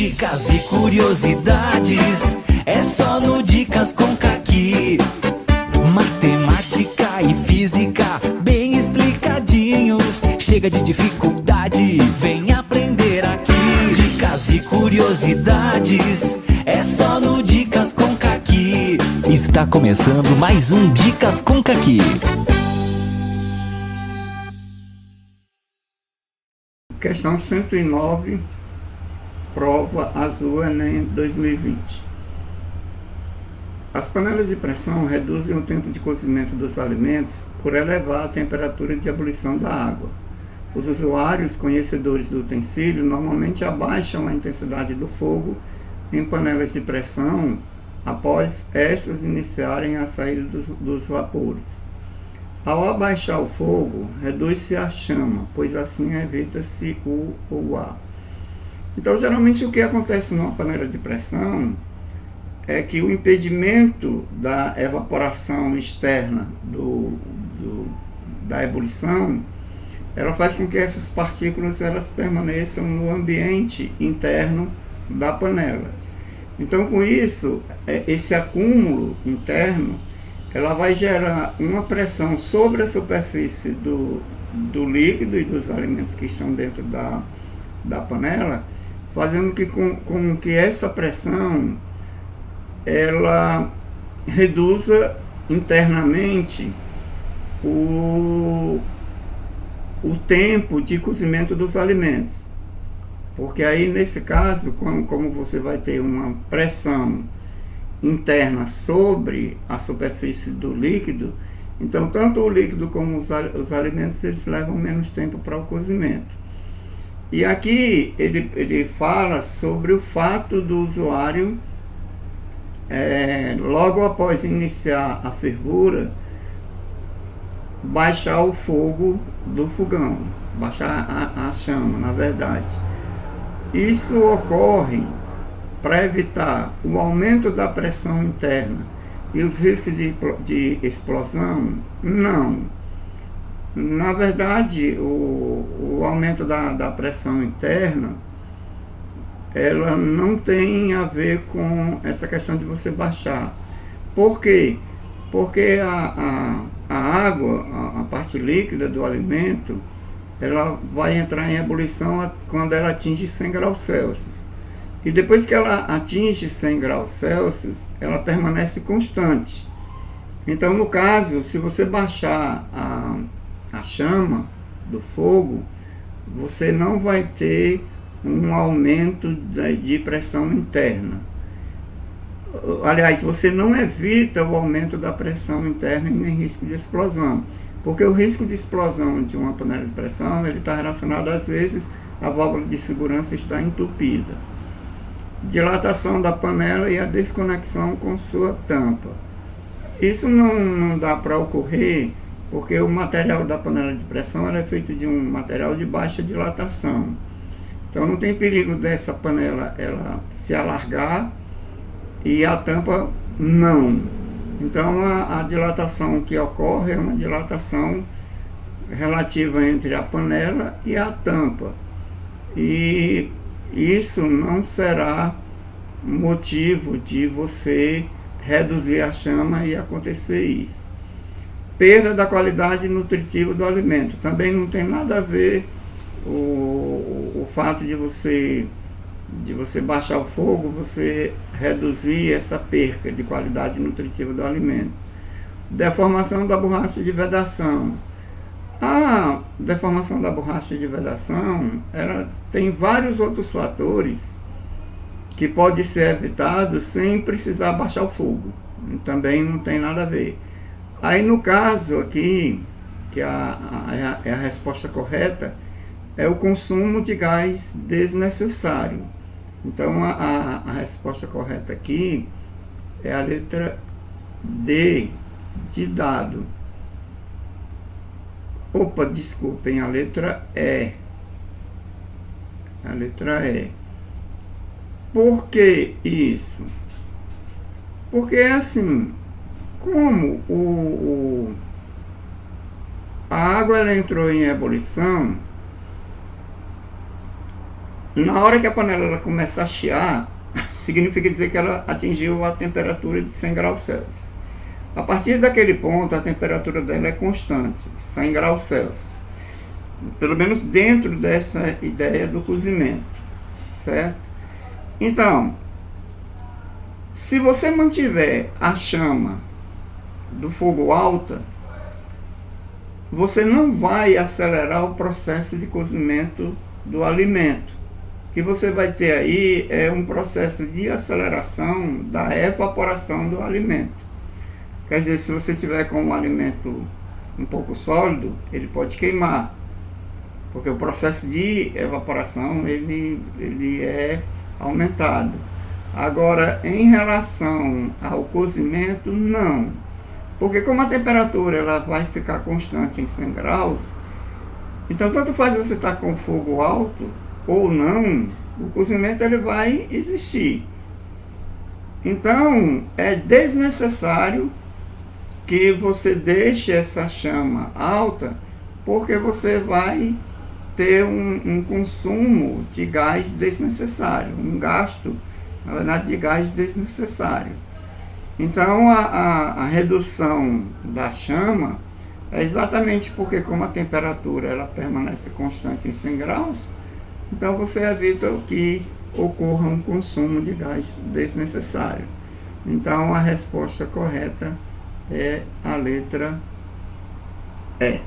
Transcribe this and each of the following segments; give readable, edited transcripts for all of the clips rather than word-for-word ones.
Dicas e curiosidades, é só no Dicas com Caqui. Matemática e física, bem explicadinhos. Chega de dificuldade, vem aprender aqui. Dicas e curiosidades, é só no Dicas com Caqui. Está começando mais um Dicas com Caqui. Questão 109, prova azul Enem 2020. As panelas de pressão reduzem o tempo de cozimento dos alimentos por elevar a temperatura de ebulição da água. Os usuários conhecedores do utensílio normalmente abaixam a intensidade do fogo em panelas de pressão após estas iniciarem a saída dos vapores. Ao abaixar o fogo, reduz-se a chama, pois assim evita-se o ar. Então, geralmente, o que acontece numa panela de pressão é que o impedimento da evaporação externa da ebulição, ela faz com que essas partículas elas permaneçam no ambiente interno da panela. Então, com isso, esse acúmulo interno, ela vai gerar uma pressão sobre a superfície do líquido e dos alimentos que estão dentro da panela, fazendo com que essa pressão ela reduza internamente o tempo de cozimento dos alimentos. Porque aí, nesse caso, como você vai ter uma pressão interna sobre a superfície do líquido, então tanto o líquido como os alimentos eles levam menos tempo para o cozimento. E aqui ele fala sobre o fato do usuário, logo após iniciar a fervura, baixar o fogo do fogão, baixar a chama, na verdade. Isso ocorre para evitar o aumento da pressão interna e os riscos de explosão? Não. Na verdade, o aumento da pressão interna, ela não tem a ver com essa questão de você baixar. Por quê? Porque a água, a parte líquida do alimento, ela vai entrar em ebulição quando ela atinge 100 graus Celsius. E depois que ela atinge 100 graus Celsius, ela permanece constante. Então, no caso, se você baixar a chama do fogo, você não vai ter um aumento de pressão interna. Aliás, você não evita o aumento da pressão interna e nem risco de explosão. Porque o risco de explosão de uma panela de pressão, ele está relacionado, às vezes, a válvula de segurança está entupida. Dilatação da panela e a desconexão com sua tampa. Isso não dá para ocorrer porque o material da panela de pressão é feito de um material de baixa dilatação. Então não tem perigo dessa panela ela se alargar e a tampa não. Então a dilatação que ocorre é uma dilatação relativa entre a panela e a tampa. E isso não será motivo de você reduzir a chama e acontecer isso. Perda da qualidade nutritiva do alimento. Também não tem nada a ver o fato de você baixar o fogo, você reduzir essa perca de qualidade nutritiva do alimento. Deformação da borracha de vedação. A deformação da borracha de vedação, ela tem vários outros fatores que podem ser evitados sem precisar baixar o fogo. Também não tem nada a ver. Aí, no caso aqui, que é a resposta correta, é o consumo de gás desnecessário. Então, a resposta correta aqui é a letra D, de dado. Opa, desculpem, a letra E. A letra E. Por que isso? Porque é assim, como a água ela entrou em ebulição, Na hora que a panela ela começa a chiar, significa dizer que ela atingiu a temperatura de 100 graus Celsius. A partir daquele ponto, a temperatura dela é constante, 100 graus Celsius. Pelo menos dentro dessa ideia do cozimento, certo? Então, se você mantiver a chama do fogo alta, você não vai acelerar o processo de cozimento do alimento. O que você vai ter aí é um processo de aceleração da evaporação do alimento. Quer dizer, se você tiver com um alimento um pouco sólido, ele pode queimar, porque o processo de evaporação ele é aumentado. Agora, em relação ao cozimento, não. Porque como a temperatura ela vai ficar constante em 100 graus, então tanto faz você estar com fogo alto ou não, o cozimento ele vai existir. Então, é desnecessário que você deixe essa chama alta, porque você vai ter um consumo de gás desnecessário, um gasto, na verdade, de gás desnecessário. Então, a redução da chama é exatamente porque, como a temperatura ela permanece constante em 100 graus, então você evita que ocorra um consumo de gás desnecessário. Então, a resposta correta é a letra E.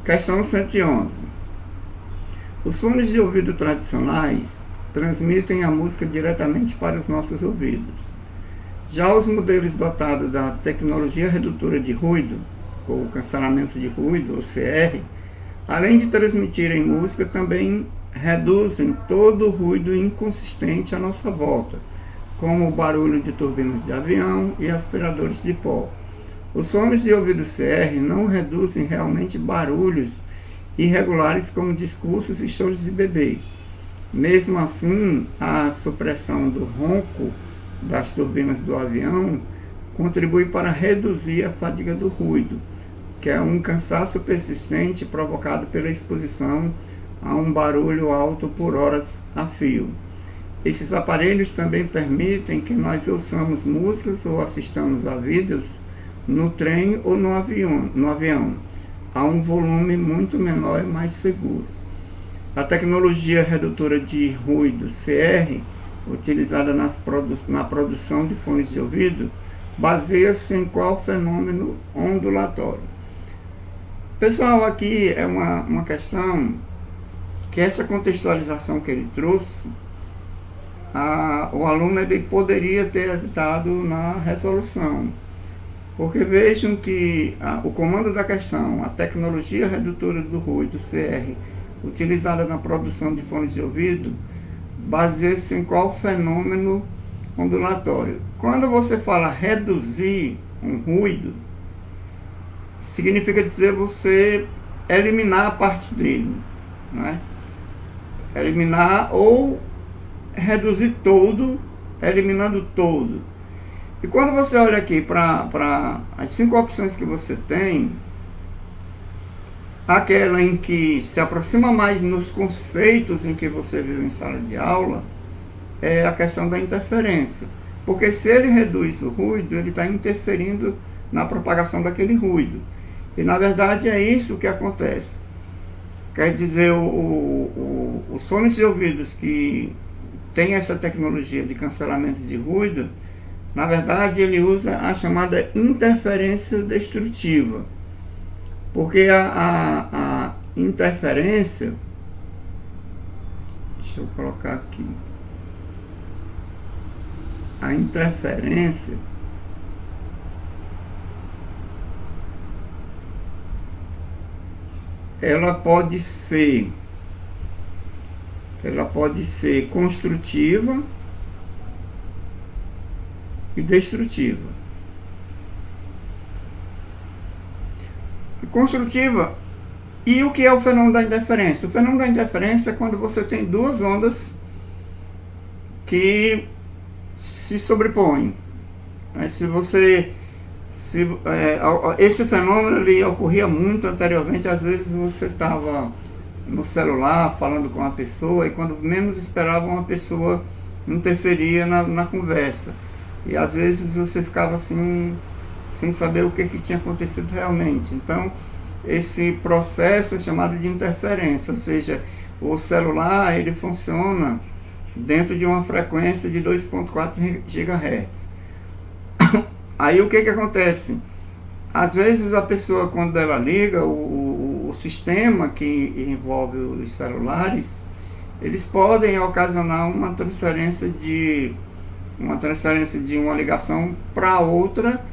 Questão 111. Os fones de ouvido tradicionais transmitem a música diretamente para os nossos ouvidos. Já os modelos dotados da tecnologia redutora de ruído, ou cancelamento de ruído, ou CR, além de transmitirem música, também reduzem todo o ruído inconsistente à nossa volta, como o barulho de turbinas de avião e aspiradores de pó. Os fones de ouvido CR não reduzem realmente barulhos irregulares como discursos e choros de bebê. Mesmo assim, a supressão do ronco das turbinas do avião contribui para reduzir a fadiga do ruído, que é um cansaço persistente provocado pela exposição a um barulho alto por horas a fio. Esses aparelhos também permitem que nós ouçamos músicas ou assistamos a vídeos no trem ou no avião, a um volume muito menor e mais seguro. A tecnologia redutora de ruído CR, utilizada na produção de fones de ouvido, baseia-se em qual fenômeno ondulatório? Pessoal, aqui é uma questão que essa contextualização que ele trouxe, o aluno ele poderia ter evitado na resolução. Porque vejam que o comando da questão, a tecnologia redutora do ruído, CR, utilizada na produção de fones de ouvido, baseia-se em qual fenômeno ondulatório. Quando você fala reduzir um ruído, significa dizer você eliminar a parte dele, não é? Eliminar ou reduzir todo, eliminando todo. E quando você olha aqui para as 5 opções que você tem, aquela em que se aproxima mais nos conceitos em que você vive em sala de aula, é a questão da interferência. Porque se ele reduz o ruído, ele está interferindo na propagação daquele ruído. E na verdade é isso que acontece. Quer dizer, os fones de ouvidos que tem essa tecnologia de cancelamento de ruído, na verdade ele usa a chamada interferência destrutiva. Porque a interferência, deixa eu colocar aqui, a interferência ela pode ser construtiva e destrutiva. Construtiva. E o que é o fenômeno da interferência? O fenômeno da interferência é quando você tem duas ondas que se sobrepõem. Se Esse fenômeno ele ocorria muito anteriormente. Às vezes você estava no celular falando com uma pessoa e quando menos esperava uma pessoa interferia na conversa. E às vezes você ficava assim, sem saber o que tinha acontecido realmente. Então, esse processo é chamado de interferência, ou seja, o celular ele funciona dentro de uma frequência de 2.4 GHz. Aí o que acontece? Às vezes a pessoa, quando ela liga, o sistema que envolve os celulares, eles podem ocasionar uma transferência de uma ligação para outra,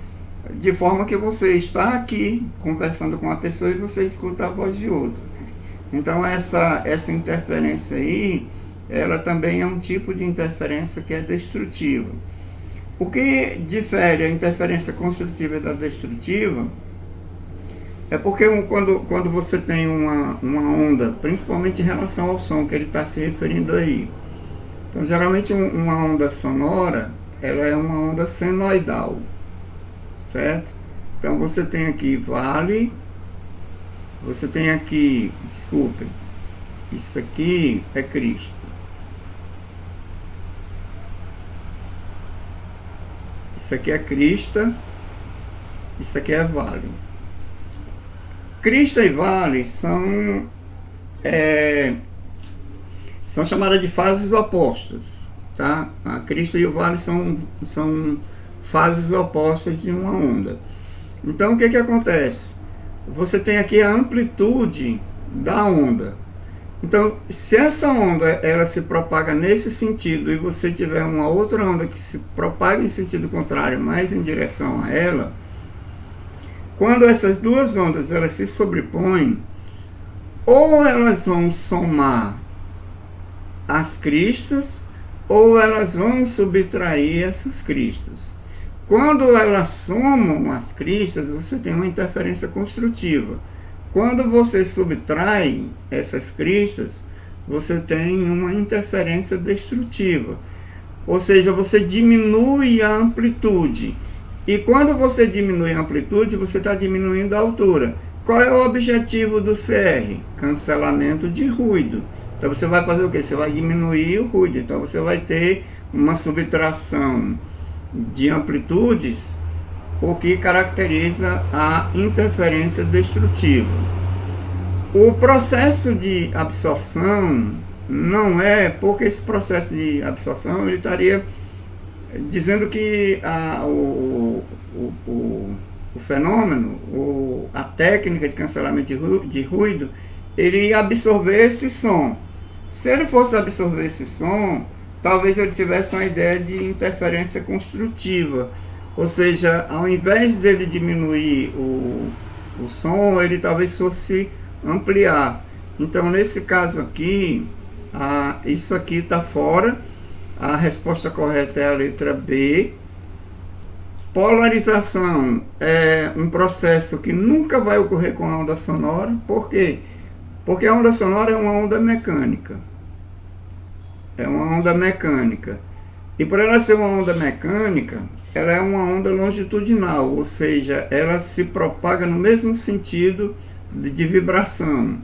de forma que você está aqui conversando com uma pessoa e você escuta a voz de outra. Então essa interferência aí, ela também é um tipo de interferência que é destrutiva. O que difere a interferência construtiva da destrutiva é porque quando você tem uma onda, principalmente em relação ao som que ele está se referindo aí. Então geralmente uma onda sonora, ela é uma onda senoidal, certo? Então você tem aqui vale, você tem aqui, desculpem, isso aqui é Cristo. Isso aqui é crista, isso aqui é vale. Crista e vale são chamadas de fases opostas, tá? A crista e o vale são fases opostas de uma onda. Então o que acontece? Você tem aqui a amplitude da onda. Então, se essa onda ela se propaga nesse sentido e você tiver uma outra onda que se propaga em sentido contrário, mas em direção a ela, quando essas duas ondas elas se sobrepõem, ou elas vão somar as cristas, ou elas vão subtrair essas cristas. Quando elas somam as cristas, você tem uma interferência construtiva. Quando você subtrai essas cristas, você tem uma interferência destrutiva. Ou seja, você diminui a amplitude. E quando você diminui a amplitude, você está diminuindo a altura. Qual é o objetivo do CR? Cancelamento de ruído. Então você vai fazer o quê? Você vai diminuir o ruído. Então você vai ter uma subtração de amplitudes, o que caracteriza a interferência destrutiva. O processo de absorção não é, porque esse processo de absorção ele estaria dizendo que o fenômeno, a técnica de cancelamento de ruído, ele ia absorver esse som. Se ele fosse absorver esse som, talvez ele tivesse uma ideia de interferência construtiva. Ou seja, ao invés dele diminuir o som, ele talvez fosse ampliar. Então, nesse caso aqui, isso aqui está fora. A resposta correta é a letra B. Polarização é um processo que nunca vai ocorrer com a onda sonora. Por quê? Porque a onda sonora é uma onda mecânica. É uma onda mecânica. E por ela ser uma onda mecânica, ela é uma onda longitudinal, ou seja, ela se propaga no mesmo sentido de vibração.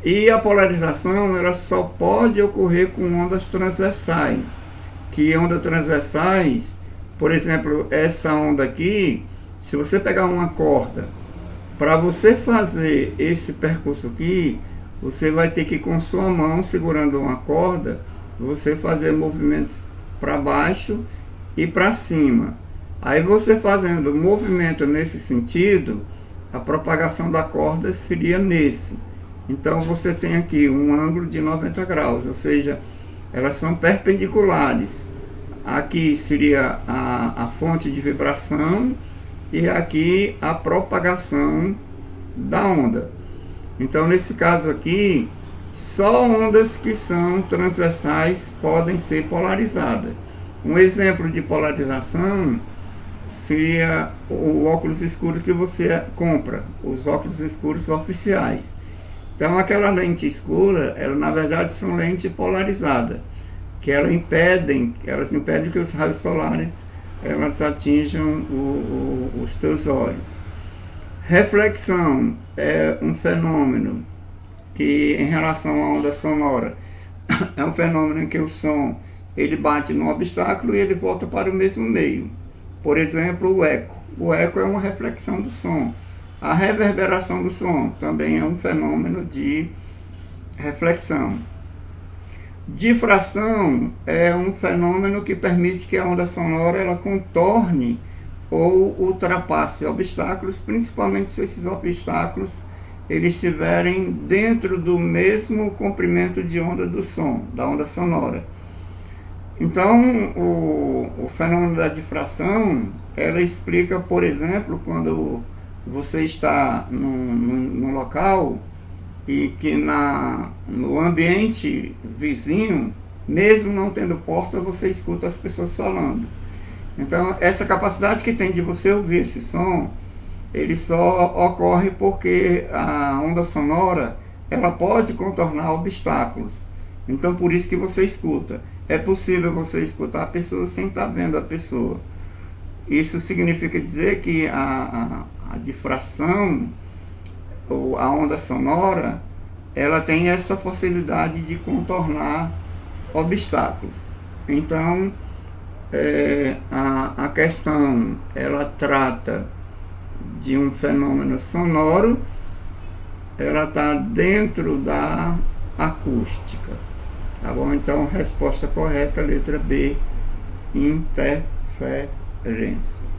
E a polarização ela só pode ocorrer com ondas transversais. Que ondas transversais, por exemplo, essa onda aqui, se você pegar uma corda, para você fazer esse percurso aqui, você vai ter que com sua mão segurando uma corda, você fazer movimentos para baixo e para cima. Aí você fazendo movimento nesse sentido, a propagação da corda seria nesse. Então você tem aqui um ângulo de 90 graus, ou seja, elas são perpendiculares. Aqui seria a fonte de vibração e aqui a propagação da onda. Então nesse caso aqui, só ondas que são transversais podem ser polarizadas. Um exemplo de polarização seria o óculos escuro que você compra, os óculos escuros oficiais. Então aquela lente escura, ela na verdade são lentes polarizadas, que elas impedem que os raios solares elas atinjam os teus olhos. Reflexão é um fenômeno que, em relação à onda sonora, é um fenômeno em que o som ele bate no obstáculo e ele volta para o mesmo meio. Por exemplo, o eco. O eco é uma reflexão do som. A reverberação do som também é um fenômeno de reflexão. Difração é um fenômeno que permite que a onda sonora ela contorne ou ultrapasse obstáculos, principalmente se esses obstáculos eles estiverem dentro do mesmo comprimento de onda do som, da onda sonora. Então, o fenômeno da difração, ela explica, por exemplo, quando você está num local e que no ambiente vizinho, mesmo não tendo porta, você escuta as pessoas falando. Então, essa capacidade que tem de você ouvir esse som, ele só ocorre porque a onda sonora, ela pode contornar obstáculos. Então, por isso que você escuta. É possível você escutar a pessoa sem estar vendo a pessoa. Isso significa dizer que a difração, ou a onda sonora, ela tem essa facilidade de contornar obstáculos. Então, a questão, ela trata de um fenômeno sonoro, ela está dentro da acústica. Tá bom? Então, resposta correta, letra B, interferência.